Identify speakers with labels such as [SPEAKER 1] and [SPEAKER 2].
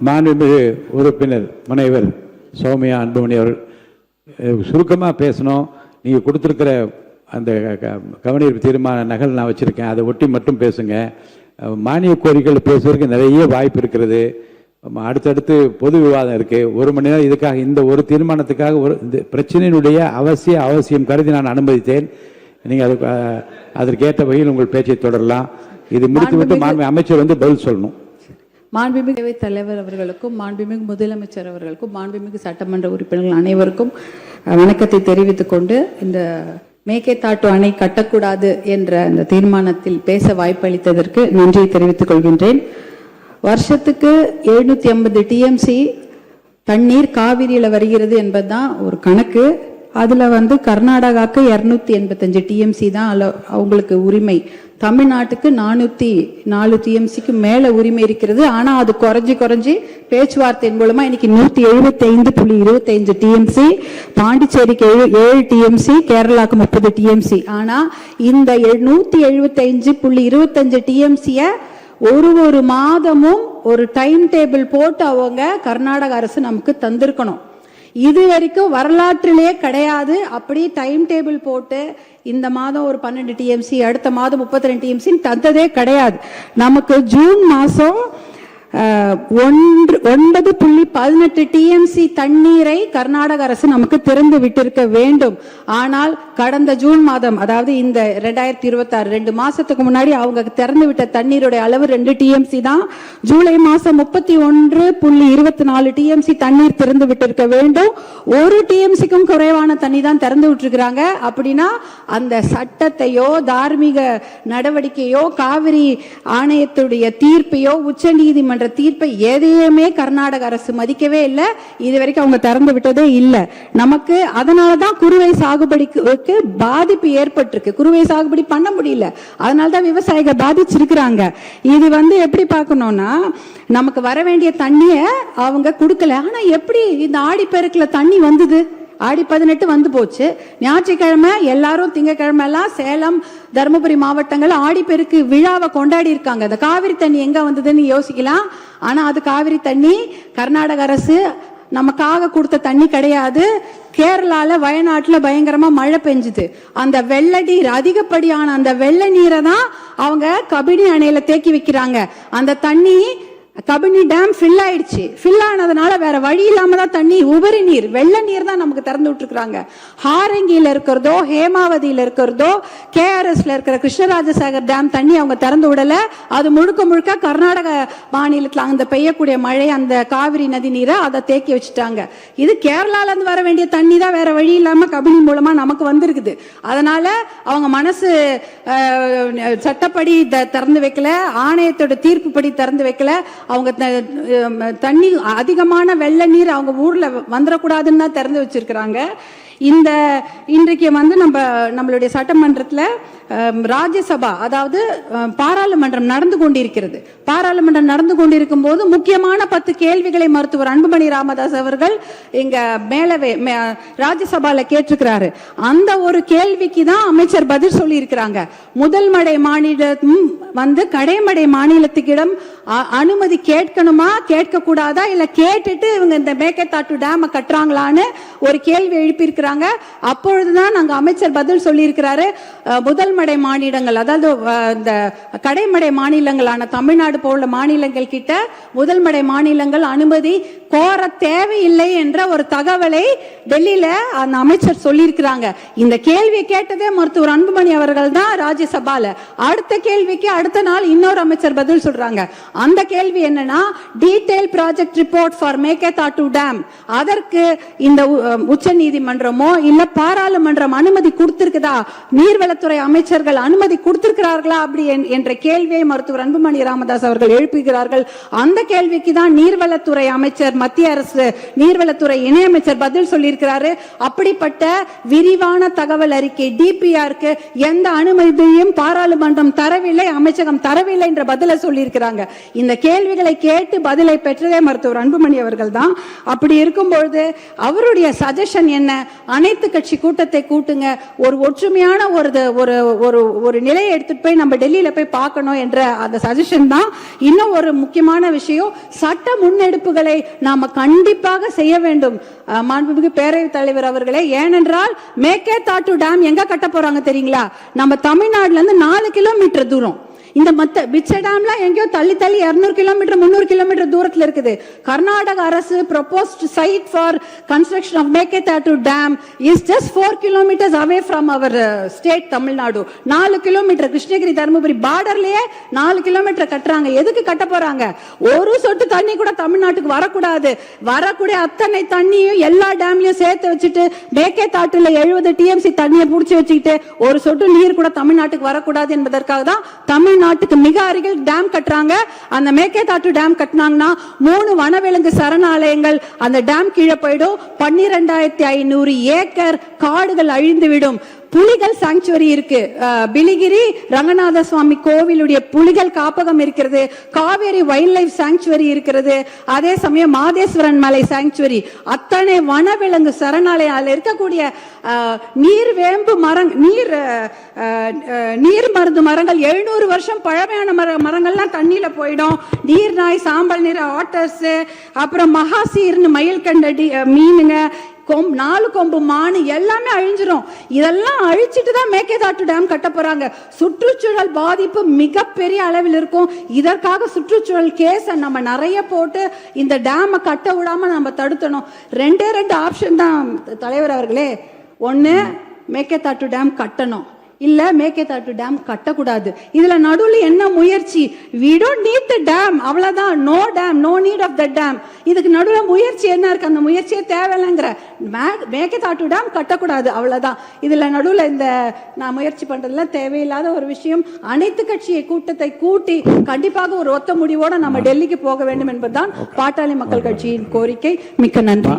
[SPEAKER 1] மாண்புமிகு உறுப்பினர் முனைவர் சௌமியா அன்புமணி அவர்கள் சுருக்கமாக பேசணும். நீங்கள் கொடுத்துருக்கிற அந்த கவனீர்ப்பு தீர்மான நகல் நான் வச்சுருக்கேன், அதை ஒட்டி மட்டும் பேசுங்க. மானிய கோரிக்கைகள் பேசுவதற்கு நிறைய வாய்ப்பு இருக்கிறது. அடுத்தடுத்து பொது விவாதம் இருக்குது. 1 மணி நேரம் இதுக்காக, இந்த ஒரு தீர்மானத்துக்காக இந்த பிரச்சனையினுடைய அவசியம் கருதி நான் அனுமதித்தேன். நீங்கள் அதற்கேற்ற வகையில் உங்கள் பேச்சை தொடரலாம். இது முடித்துவிட்டு அமைச்சர் பதில் சொல்லணும்.
[SPEAKER 2] மாண்புமிகு தலைவர் அவர்களுக்கும், மாண்புமிகு முதலமைச்சர் அவர்களுக்கும், மாண்புமிகு சட்டமன்ற உறுப்பினர்கள் அனைவருக்கும் வணக்கத்தை தெரிவித்துக் கொண்டு, இந்த மேகேதாட்டு அணை கட்டக்கூடாது என்ற அந்த தீர்மானத்தில் பேச வாய்ப்பளித்ததற்கு நன்றியை தெரிவித்துக் கொள்கின்றேன். வருஷத்துக்கு 750 டிஎம்சி தண்ணீர் காவிரியில் வருகிறது என்பதுதான் ஒரு கணக்கு. அதுல கர்நாடகாவுக்கு 285 டிஎம்சி தான் அவங்களுக்கு உரிமை. தமிழ்நாட்டுக்கு 404 டிஎம்சிக்கு மேல உரிமை இருக்கிறது. ஆனா அது குறைஞ்சி பேச்சுவார்த்தையின் மூலமா இன்னைக்கு 175.25 டிஎம்சி, பாண்டிச்சேரிக்கு 7 டிஎம்சி, கேரளாக்கு 30 டிஎம்சி. ஆனா இந்த 175.25 டிஎம்சிய ஒரு மாதமும் ஒரு டைம் டேபிள் போட்டு அவங்க கர்நாடக அரசு நமக்கு தந்திருக்கணும். இது வரைக்கும் வரலாற்றிலே கிடையாது. அப்படி டைம் டேபிள் போட்டு இந்த மாதம் ஒரு 12 டிஎம்சி, அடுத்த மாதம் 32 டிஎம்சி தந்ததே கிடையாது. நமக்கு ஜூன் மாசம் 9.18 டிஎம்சி தண்ணீரை கர்நாடக அரசு நமக்கு திறந்து விட்டிருக்க வேண்டும். ஆனால் கடந்த ஜூன் மாதம், அதாவது இந்த 2026 2 மாசத்துக்கு முன்னாடி அவங்க திறந்து விட்ட தண்ணீருடைய அளவு 2 டிஎம்சி தான். ஜூலை மாசம் 31.24 டிஎம்சி தண்ணீர் திறந்து விட்டிருக்க வேண்டும். 1 டிஎம்சிக்கும் குறைவான தண்ணி தான் திறந்து விட்டுருக்காங்க. அப்படின்னா அந்த சட்டத்தையோ தார்மீக நடவடிக்கையோ காவிரி ஆணையத்துடைய தீர்ப்பையோ உச்ச நீதிமன்ற தீர்ப்பை எதையுமே கர்நாடக அரசு மதிக்கவே இல்லை. இதுவரைக்கும் அவங்க திறந்து விட்டதே இல்லை. நமக்கு அதனாலதான் குறுவை சாகுபடிக்கு பாதிப்பு ஏற்பட்டிருக்கு. குறுவை சாகுபடி பண்ண முடியல, அதனாலதான் விவசாயிகள் பாதிச்சிருக்கிறாங்க. இது எப்படி பார்க்கணும்னா, நமக்கு வர வேண்டிய தண்ணிய அவங்க கொடுக்கல. ஆனா எப்படி இந்த ஆடிப்பெருக்குல தண்ணி வந்தது? ஆடி 18 வந்து போச்சு. ஞாயிற்றுக்கிழமை எல்லாரும், திங்கக்கிழமை எல்லாம் சேலம், தருமபுரி மாவட்டங்கள் ஆடிப்பெருக்கு விழாவை கொண்டாடி இருக்காங்க. இந்த காவிரி தண்ணி எங்க வந்ததுன்னு யோசிக்கலாம். ஆனா அது காவிரி தண்ணி கர்நாடக அரசு நமக்காக கொடுத்த தண்ணி கிடையாது. கேரளால வயநாட்டுல பயங்கரமா மழை பெஞ்சுது. அந்த வெள்ள நீர், அதிகப்படியான அந்த வெள்ள நீரை தான் அவங்க கபினி அணையில தேக்கி வைக்கிறாங்க. அந்த தண்ணி கபினி டேம் ஃபில் ஆயிடுச்சு. ஃபில் ஆனதுனால வேற வழி இல்லாம தான் தண்ணி, உபரி நீர், வெள்ள நீர் தான் நமக்கு திறந்து விட்டுருக்காங்க. ஹாரங்கியில இருக்கிறதோ, ஹேமாவதியில இருக்கிறதோ, கேஆர்எஸ்ல இருக்கிற கிருஷ்ணராஜசாகர் டேம் தண்ணி அவங்க திறந்து விடல. அது முழுக்க கர்நாடக மாநிலத்தில் அந்த பெய்யக்கூடிய மழை, அந்த காவிரி நதி நீரை அதை தேக்கி வச்சுட்டாங்க. இது கேரளால இருந்து வர வேண்டிய தண்ணி தான் வேற வழி இல்லாம கபினி மூலமா நமக்கு வந்திருக்குது. அதனால அவங்க மனசு சட்டப்படி திறந்து வைக்கல, ஆணையத்தோட தீர்ப்பு படி திறந்து வைக்கல. அவங்க தண்ணி, அதிகமான வெள்ள நீர் அவங்க ஊர்ல வந்துடக்கூடாதுன்னு தான் திறந்து வச்சிருக்கிறாங்க. இன்றைக்கு நம்மளுடைய சட்டமன்றத்தில் ராஜ்யசபா, அதாவது பாராளுமன்றம் நடந்து கொண்டிருக்கிறது. பாராளுமன்றம் நடந்து கொண்டிருக்கும் போது முக்கியமான 10 கேள்விகளை மருத்துவர் அன்புமணி ராமதாஸ் அவர்கள் இங்க மேலவே ராஜ்யசபால கேட்டிருக்கிறாரு. அந்த ஒரு கேள்விக்கு தான் அமைச்சர் பதில் சொல்லி இருக்கிறாங்க. முதல் மடை மாநிலம் கடைமடை மாநிலத்துக்கிடம் அனுமதி கேட்கணுமா, கேட்க கூடாதா, இல்ல கேட்டுட்டு இவங்க இந்த மேகேதாட்டு டேம் கட்டுறாங்களான்னு ஒரு கேள்வி எழுப்பியிருக்கிறாங்க. அப்பொழுதுதான் நாங்க அமைச்சர் பதில் சொல்லி இருக்கிறாரு. முதல் மடை மாநிலங்கள், அதாவது இந்த கடைமடை மாநிலங்களான தமிழ்நாடு போல மாநிலங்கள் கிட்ட முதல் மடை மாநிலங்கள் அனுமதி கோர தேவையில்லை என்ற ஒரு தகவலை டெல்லியில அந்த அமைச்சர் சொல்லி இருக்கிறாங்க. இந்த கேள்வியை கேட்டதே மருத்துவர் அன்புமணி அவர்கள் தான் ராஜ்யசபால. அடுத்த கேள்விக்கு அடுத்த நாள் இன்னொரு அமைச்சர் பதில் சொல்றாங்க. அந்த கேள்வி என்னன்னா, detail project report for Mekedatu dam, அதற்கு இந்த உச்ச நீதிமன்றமோ இல்ல பாராளுமன்றம் அனுமதி கொடுத்திருக்குதா, நீர்வளத்துறை அமைச்சர்கள் அனுமதி கொடுத்திருக்கிறார்களா அப்படி என்ற கேள்வியை மருத்துவர் அன்புமணி ராமதாஸ் அவர்கள் எழுப்புகிறார்கள். அந்த கேள்விக்கு தான் நீர்வளத்துறை அமைச்சர் மத்திய அரசு நீர்வளத்துறை இணையமைச்சர் பதில் சொல்லியிருக்கிறாரு. அப்படிப்பட்ட விரிவான தகவல் அறிக்கை டிபிஆருக்கு எந்த அனுமதியும் பாராளுமன்றம் தரவில்லை, அமைச்சகம் தரவில்லை என்ற பதிலை சொல்லியிருக்கிறாங்க. இந்த கேள்விகளை கேட்டு பதிலை பெற்றதே மருத்துவர் அன்புமணி அவர்கள் தான். அப்படி இருக்கும்பொழுது அவருடைய சஜஷன் என்ன? அனைத்து கட்சி கூட்டத்தை கூட்டுங்க, ஒரு ஒற்றுமையான ஒரு நிலையை எடுத்துட்டு போய் நம்ம டெல்லியில போய் பார்க்கணும் என்ற அந்த சஜஷன் தான். இன்னும் ஒரு முக்கியமான விஷயம், சட்ட முன்னெடுப்புகளை நாம கண்டிப்பாக செய்ய வேண்டும் மாண்புமிகு பேரவைத் தலைவர் அவர்களே. ஏனென்றால் மேகேதாட்டு டேம் எங்க கட்ட போறாங்க தெரியுங்களா? நம்ம தமிழ்நாடுல இருந்து 4 கிலோமீட்டர் தூரம். இந்த மத்த பிச்ச டேம்லாம் எங்கேயோ தள்ளி 200 கிலோமீட்டர் 300 கிலோமீட்டர் தூரத்துல இருக்குது. கர்நாடக அரசு proposed site for construction of Meketatu dam is just 4 kilometers away from our state Tamil Nadu. 4 kilometre Krishnagiri Dharmapuri பார்டர்லயே 4 கிலோமீட்டர் கட்டுறாங்க. எதுக்கு கட்ட போறாங்க? ஒரு சொட்டு தண்ணி கூட தமிழ்நாட்டுக்கு வரக்கூடாது. வரக்கூடிய அத்தனை தண்ணியும் எல்லா டேம்லயும் சேர்த்து வச்சுட்டு மேகேதாட்டுல 70 டிஎம்சி தண்ணியை புடிச்சு வச்சுக்கிட்டு ஒரு சொட்டு நீர் கூட தமிழ்நாட்டுக்கு வரக்கூடாது என்பதற்காக தான் தமிழ்நாட்டுக்கு மிக அருகில் டேம் கட்டுறாங்க. அந்த மேகேதாட்டு டேம் கட்டினாங்கன்னா 3 வனவிலங்கு சரணாலயங்கள் அந்த டேம் கீழே போயிடும். 12,500 ஏக்கர் காடுகள் அழிந்துவிடும். புலிகள் சாங்சுவரி இருக்கு, பிலிகிரி ரங்கநாத சுவாமி கோவிலுடைய புலிகள் காப்பகம் இருக்கிறது, காவேரி வைல்ட் லைஃப் சாங்சுவரி இருக்கிறது, அதே சமயம் மாதேஸ்வரன் மலை சாங்சுவரி, அத்தனை வனவிலங்கு சரணாலயம் இருக்கக்கூடிய நீர் வேம்பு நீர் மருந்து மரங்கள் 700 வருஷம் பழமையான மரங்கள்லாம் தண்ணியில போயிடும். நீர் நாய், சாம்பல் நீர் ஆட்டர்ஸ், அப்புறம் மகாசீர்னு மயில் கண்டடி மீனுங்க, 4 கொம்பு மானு எல்லாமே அழிஞ்சிரும். இதெல்லாம் அழிச்சிட்டு தான் மேகேதாட்டு டேம் கட்ட போறாங்க. சுற்றுச்சூழல் பாதிப்பு மிகப்பெரிய அளவில் இருக்கும். இதற்காக சுற்றுச்சூழல் கேஸ் நம்ம நிறைய போட்டு இந்த டேமை கட்ட விடாம நம்ம தடுத்தணும். 2 ஆப்ஷன் தான் தலைவர் அவர்களே. ஒன்னு மேகேதாட்டு டேம் கட்டணும், இல்ல மேகேதாட்டு டேம் கட்டக்கூடாது. இதுல நடுவுல என்ன முயற்சி? we don't need the dam, அவ்வளவுதான். no dam, no need of the dam. இதுக்கு நடுவுல முயற்சி என்ன இருக்கு? அந்த முயற்சியே தேவையில்லைங்கிற. மேகேதாட்டு டேம் கட்டக்கூடாது, அவ்வளவுதான். இதுல நடுவுல இந்த நான் முயற்சி பண்றதுல தேவையில்லாத ஒரு விஷயம். அனைத்து கட்சியை கூட்டத்தை கூட்டி கண்டிப்பாக ஒரு ஒத்த முடிவோட நம்ம டெல்லிக்கு போக வேண்டும் என்பதுதான் பாட்டாளி மக்கள் கட்சியின் கோரிக்கை. மிக்க நன்றி.